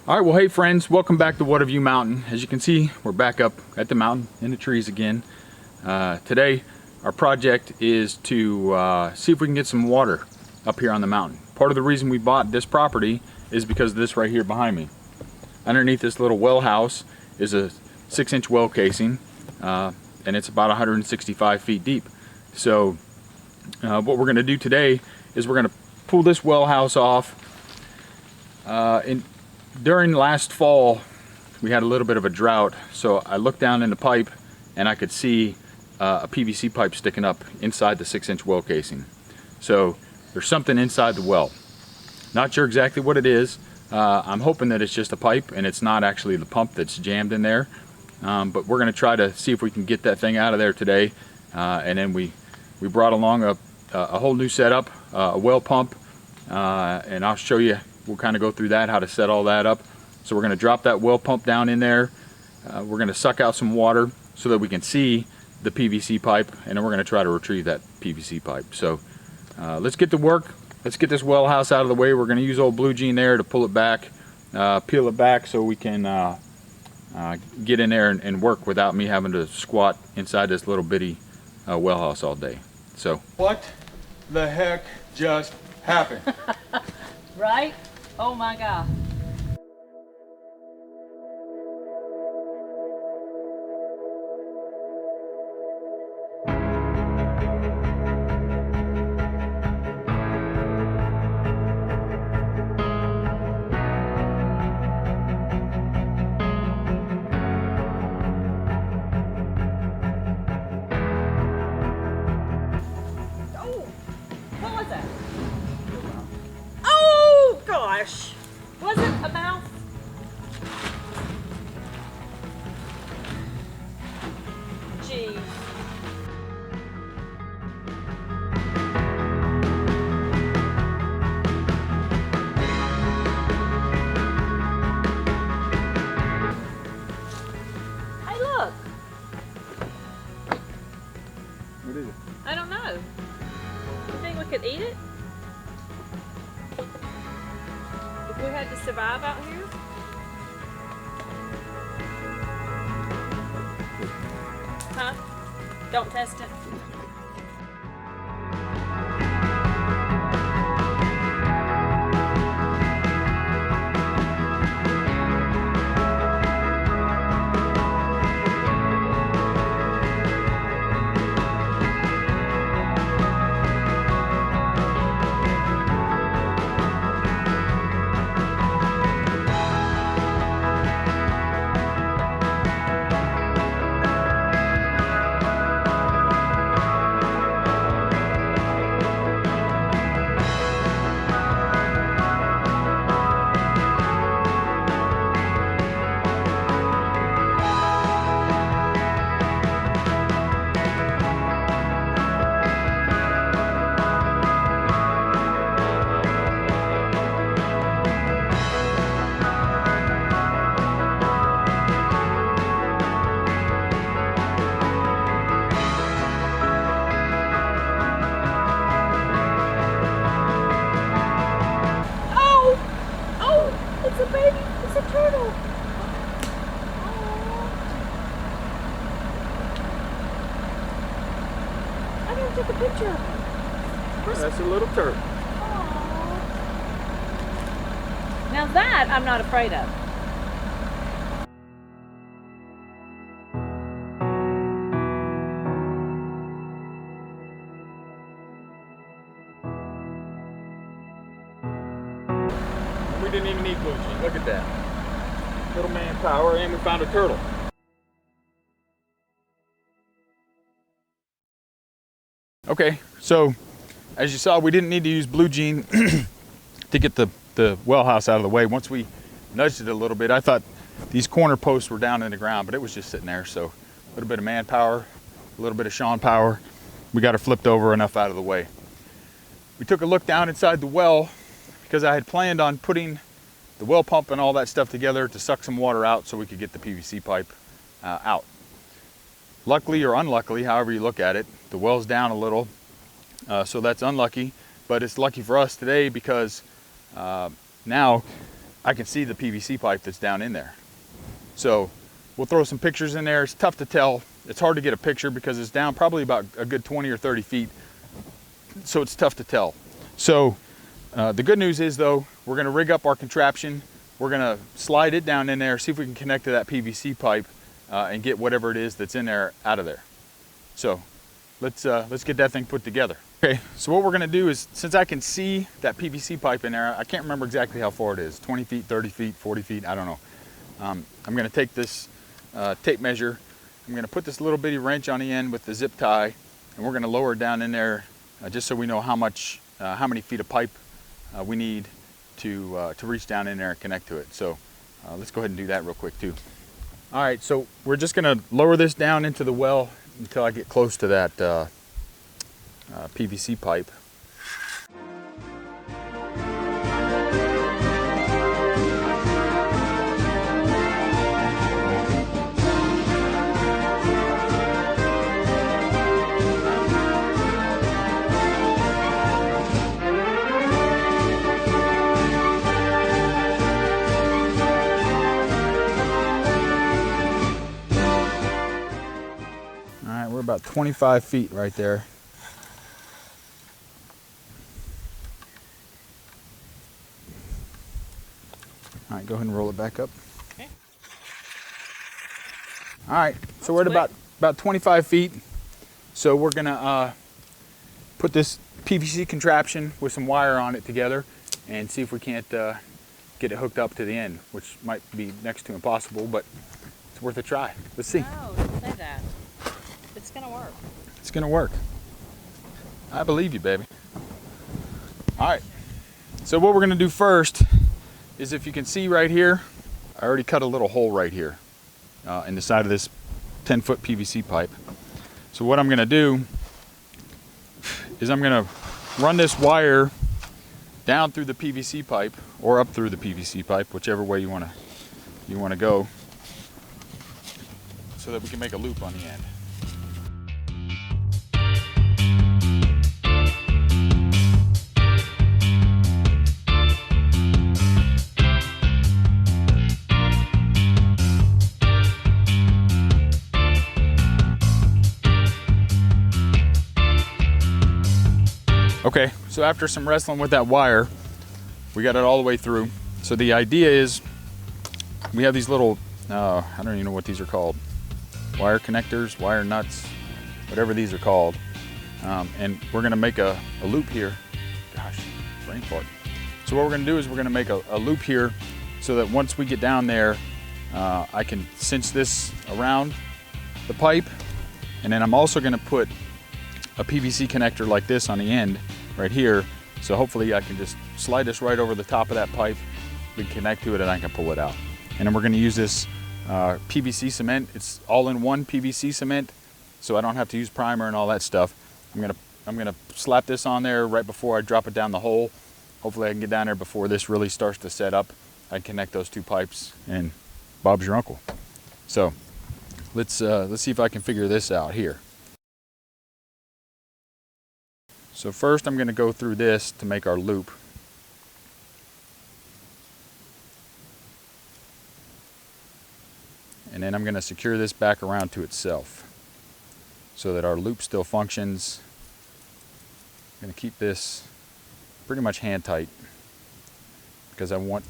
All right, well, hey friends, welcome back to Watavue Mountain. As you can see, we're back up at the mountain in the trees again. Today, our project is to see if we can get some water up here on the mountain. Part of the reason we bought this property is because of this right here behind me. Underneath this little well house is a 6-inch well casing, and it's about 165 feet deep. So what we're going to do today is we're going to pull this well house off. During last fall, we had a little bit of a drought, so I looked down in the pipe and I could see a PVC pipe sticking up inside the 6-inch well casing. So there's something inside the well. Not sure exactly what it is. I'm hoping that it's just a pipe and it's not actually the pump that's jammed in there. But we're going to try to see if we can get that thing out of there today. And then we brought along a whole new setup, a well pump, and I'll show you. We'll kind of go through that, how to set all that up. So we're going to drop that well pump down in there. We're going to suck out some water so that we can see the PVC pipe, and then we're going to try to retrieve that PVC pipe. So let's get to work. Let's get this well house out of the way. We're going to use old blue jean there to pull it back, peel it back so we can get in there and work without me having to squat inside this little bitty well house all day. So what the heck just happened? Right? Oh my God. Oh, what was that? Oh gosh! Was it a mouse? Jeez. Hey, look. What is it? I don't know. You think we could eat it? If we had to survive out here? Huh? Don't test it. It's a baby. It's a turtle. I gotta take a picture of him. That's a little turtle. Now that I'm not afraid of. We didn't even need blue jean. Look at that. Little manpower, and we found a turtle. Okay, so as you saw, we didn't need to use blue jean to get the well house out of the way. Once we nudged it a little bit, I thought these corner posts were down in the ground, but it was just sitting there. So a little bit of manpower, a little bit of Sean power. We got her flipped over enough out of the way. We took a look down inside the well because I had planned on putting the well pump and all that stuff together to suck some water out so we could get the PVC pipe out. Luckily or unluckily, however you look at it, the well's down a little, so that's unlucky, but it's lucky for us today because now I can see the PVC pipe that's down in there. So we'll throw some pictures in there. It's tough to tell. It's hard to get a picture because it's down probably about a good 20 or 30 feet. So it's tough to tell. So the good news is though, we're gonna rig up our contraption. We're gonna slide it down in there, see if we can connect to that PVC pipe and get whatever it is that's in there out of there. So let's get that thing put together. Okay, so what we're gonna do is, since I can see that PVC pipe in there, I can't remember exactly how far it is, 20 feet, 30 feet, 40 feet, I don't know. I'm gonna take this tape measure, I'm gonna put this little bitty wrench on the end with the zip tie, and we're gonna lower it down in there just so we know how many feet of pipe we need to reach down in there and connect to it. So let's go ahead and do that real quick too. All right, so we're just gonna lower this down into the well until I get close to that PVC pipe. All right, we're about 25 feet right there. All right, go ahead and roll it back up. Okay. All right, so we're at about 25 feet. So we're gonna put this PVC contraption with some wire on it together and see if we can't get it hooked up to the end, which might be next to impossible, but it's worth a try. Let's see. No, don't say that. It's gonna work. It's gonna work. I believe you, baby. All right, so what we're gonna do first is, if you can see right here, I already cut a little hole right here in the side of this 10-foot PVC pipe. So what I'm gonna do is I'm gonna run this wire down through the PVC pipe or up through the PVC pipe, whichever way you wanna go, so that we can make a loop on the end. Okay, so after some wrestling with that wire, we got it all the way through. So the idea is, we have these little, I don't even know what these are called, wire connectors, wire nuts, whatever these are called. And we're gonna make a loop here. Gosh, brain fart. So what we're gonna do is we're gonna make a loop here so that once we get down there, I can cinch this around the pipe. And then I'm also gonna put a PVC connector like this on the end right here. So hopefully I can just slide this right over the top of that pipe. We can connect to it and I can pull it out. And then we're gonna use this PVC cement. It's all-in-one PVC cement, so I don't have to use primer and all that stuff. I'm gonna slap this on there right before I drop it down the hole. Hopefully I can get down there before this really starts to set up. I connect those two pipes and Bob's your uncle. So let's see if I can figure this out here. So first I'm going to go through this to make our loop. And then I'm going to secure this back around to itself so that our loop still functions. I'm going to keep this pretty much hand tight because I want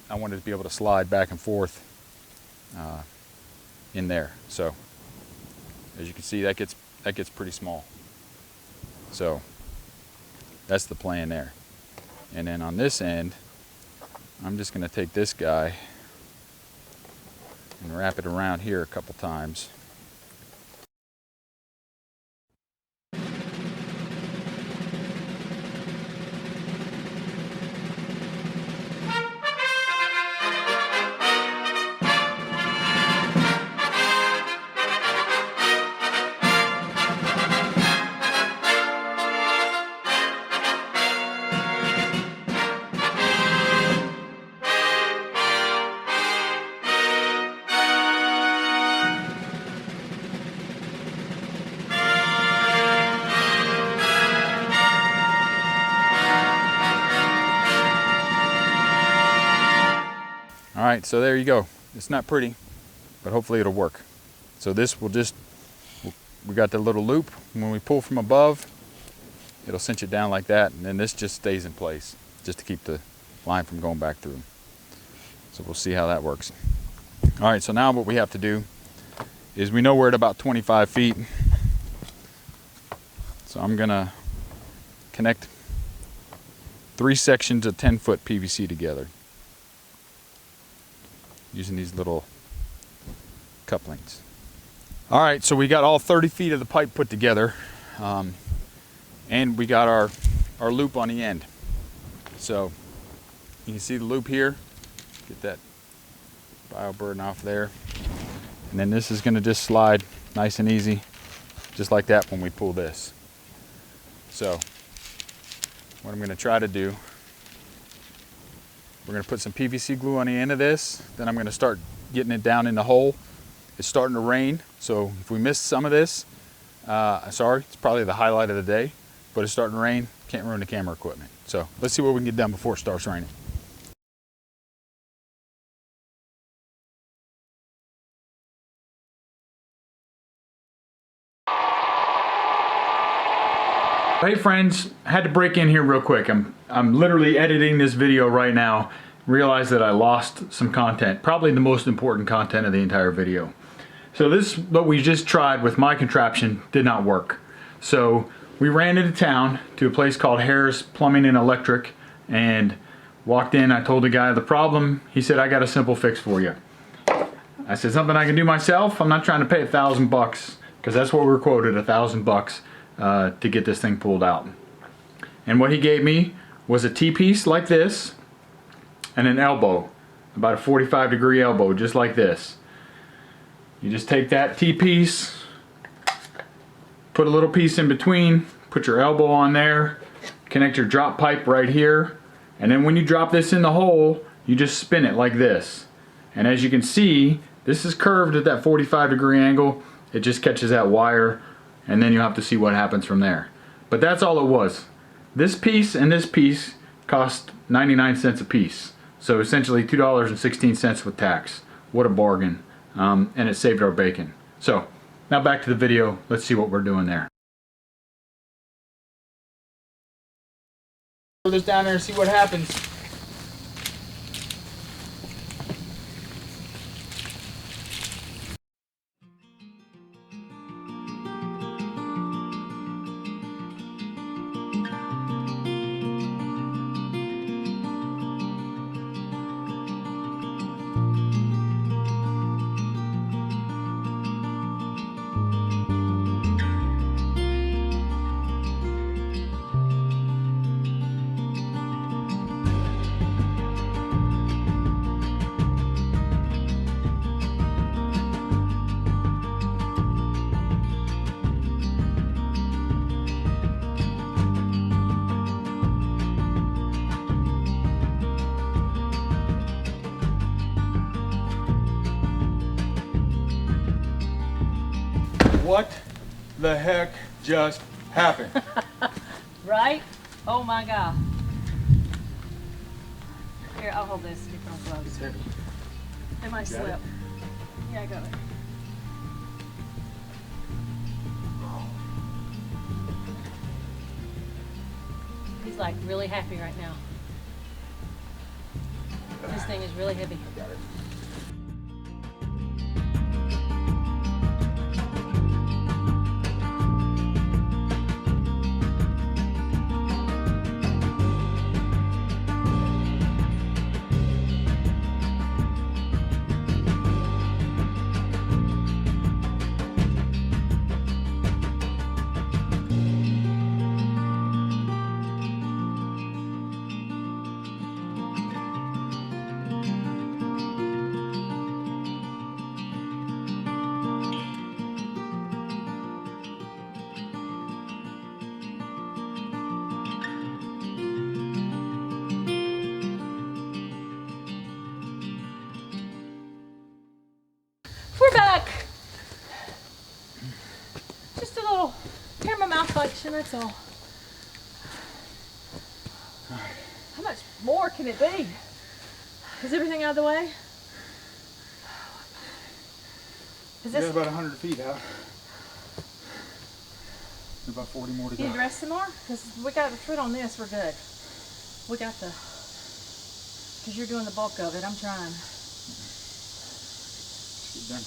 it to be able to slide back and forth in there. So as you can see, that gets pretty small. So that's the plan there. And then on this end, I'm just going to take this guy and wrap it around here a couple times. right, so there you go. It's not pretty, but hopefully it'll work. So this will just, we got the little loop. When we pull from above, it'll cinch it down like that, and then this just stays in place just to keep the line from going back through. So we'll see how that works. All right, so now what we have to do is, we know we're at about 25 feet. So I'm gonna connect 3 sections of 10-foot PVC together using these little couplings. All right, so we got all 30 feet of the pipe put together, and we got our loop on the end. So you can see the loop here. Get that bioburden off there. And then this is gonna just slide nice and easy, just like that when we pull this. So what I'm gonna try to do, we're gonna put some PVC glue on the end of this, then I'm gonna start getting it down in the hole. It's starting to rain, so if we miss some of this, sorry, it's probably the highlight of the day, but it's starting to rain, can't ruin the camera equipment. So let's see what we can get done before it starts raining. Hey friends, I had to break in here real quick. I'm literally editing this video right now. Realized that I lost some content, probably the most important content of the entire video. So this, what we just tried with my contraption, did not work. So we ran into town to a place called Harris Plumbing and Electric, and walked in. I told the guy the problem. He said, I got a simple fix for you. I said, something I can do myself? I'm not trying to pay $1,000, because that's what we were quoted, $1,000 to get this thing pulled out. And what he gave me was a T-piece like this, and an elbow, about a 45-degree elbow, just like this. You just take that T-piece, put a little piece in between, put your elbow on there, connect your drop pipe right here, and then when you drop this in the hole, you just spin it like this. And as you can see, this is curved at that 45-degree angle. It just catches that wire, and then you have to see what happens from there. But that's all it was. This piece and this piece cost 99 cents a piece. So essentially $2.16 with tax. What a bargain. And it saved our bacon. So now back to the video. Let's see what we're doing there. Throw this down there and see what happens. What the heck just happened? Right? Oh my God. Here, I'll hold this. You put on gloves. It might slip. it? Yeah, I got it. He's like really happy right now. This thing is really heavy. Got it. We're back. Just a little tear my malfunction, that's all. How much more can it be? Is everything out of the way? Is We this? got about 100 feet out. About 40 more to go. Can you rest some more? Because we got the foot on this, we're good. We got the, because you're doing the bulk of it, I'm trying. Let's get done.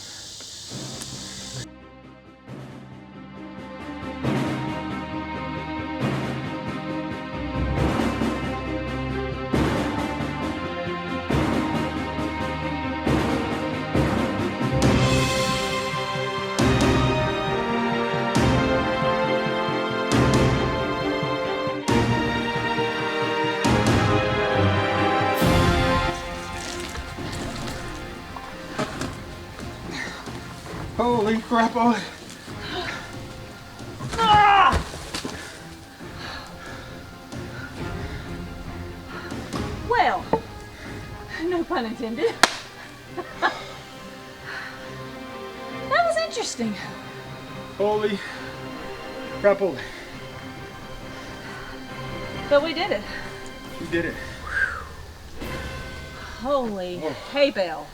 Holy crap, Ollie. Ah! Well, no pun intended. That was interesting. Holy crap, Ollie. But we did it. We did it. Holy Whoa. hay bale.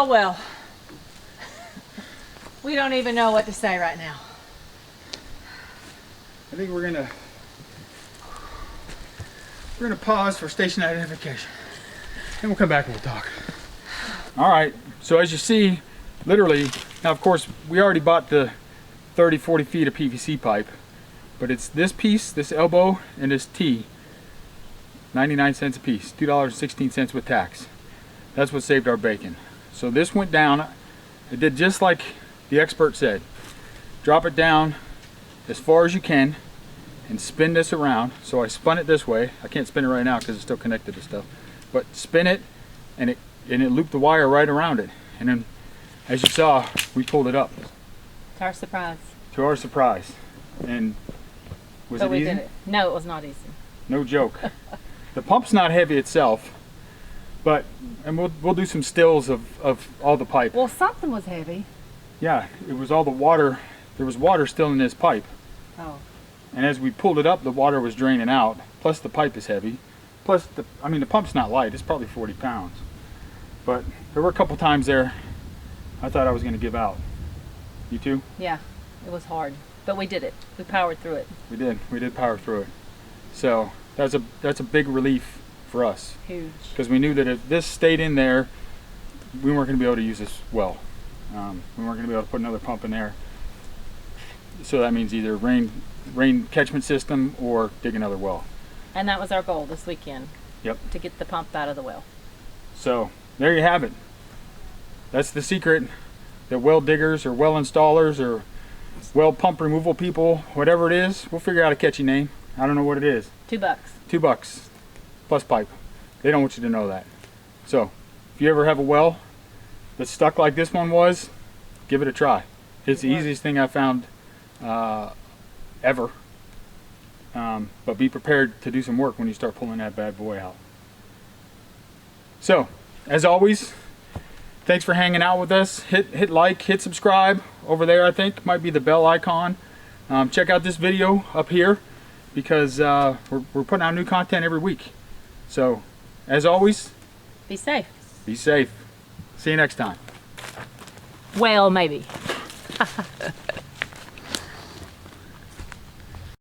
Well. We don't even know what to say right now. I think we're gonna pause for station identification. And we'll come back and we'll talk. All right, so as you see, literally, now of course, we already bought the 30, 40 feet of PVC pipe, but it's this piece, this elbow, and this T, 99 cents a piece, $2.16 with tax. That's what saved our bacon. So this went down, it did just like the expert said. Drop it down as far as you can and spin this around. So I spun it this way. I can't spin it right now because it's still connected to stuff. But spin it and it looped the wire right around it. And then as you saw, we pulled it up. To our surprise. To our surprise. And was But it we easy? did it. No, it was not easy. No joke. The pump's not heavy itself, and we'll do some stills of all the pipe. Well, something was heavy. Yeah, it was all the water. There was water still in this pipe. Oh. And as we pulled it up, the water was draining out. Plus the pipe is heavy. Plus, the pump's not light. It's probably 40 pounds. But there were a couple times there I thought I was going to give out. You too? Yeah, it was hard. But we did it. We powered through it. We did. We did power through it. So that's a big relief for us. Huge. Because we knew that if this stayed in there, we weren't going to be able to use this well. We weren't going to be able to put another pump in there. So that means either rain catchment system or dig another well. And that was our goal this weekend. Yep. To get the pump out of the well. So there you have it. That's the secret that well diggers or well installers or well pump removal people, whatever it is, we'll figure out a catchy name. I don't know what it is. $2. $2 plus pipe. They don't want you to know that. So if you ever have a well that's stuck like this one was, give it a try. It's the easiest thing I found ever. But be prepared to do some work when you start pulling that bad boy out. So, as always, thanks for hanging out with us. Hit like, hit subscribe over there. I think might be the bell icon. Check out this video up here because we're putting out new content every week. So, as always, Be safe. be safe. See you next time. Well, maybe.